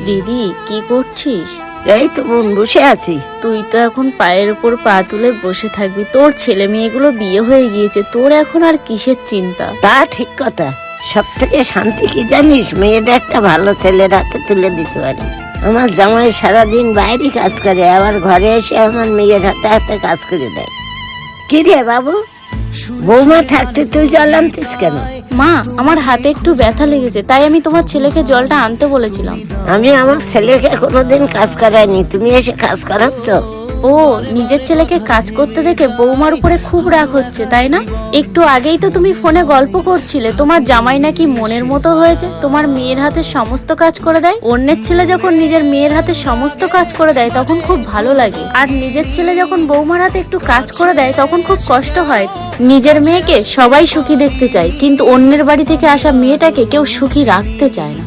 দিদি কি করছিস? এই তো বোন বসে আছি। তুই তো এখন পায়ের উপর পা তুলে বসে থাকবি, তোর ছেলে মেয়েগুলো বিয়ে হয়ে গিয়েছে, তোর এখন আর কিসের চিন্তা? তা ঠিক কথা, সব থেকে শান্তি কি জানিস, মেয়েটা একটা ভালো ছেলের হাতে তুলে দিতে পারি। আমার জামাই সারাদিন বাইরে কাজ করে, আবার ঘরে এসে আমার মেয়ের হাতে হাতে কাজ করে দেয়। কি রে বাবু, বৌমা থাকতে তুই জল আনতিস কেন? মা, আমার হাতে একটু ব্যথা লেগেছে, তাই আমি তোমার ছেলেকে জলটা আনতে বলেছিলাম। আমি আমার ছেলেকে কোনোদিন কাজ করাইনি, তুমি এসে কাজ করাচ্ছ? ও, নিজের ছেলেকে কাজ করতে দেখে বৌমার উপরে খুব রাগ হচ্ছে, তাই না? একটু আগেই তো তুমি ফোনে গল্প করছিলে তোমার জামাই নাকি মনের মতো হয়েছে, তোমার মেয়ের হাতে সমস্ত কাজ করে দেয়। অন্যের ছেলে যখন নিজের মেয়ের হাতে সমস্ত কাজ করে দেয় তখন খুব ভালো লাগে, আর নিজের ছেলে যখন বৌমার হাতে একটু কাজ করে দেয় তখন খুব কষ্ট হয়। নিজের মেয়েকে সবাই সুখী দেখতে চায়, কিন্তু অন্যের বাড়ি থেকে আসা মেয়েটাকে কেউ সুখী রাখতে চায় না।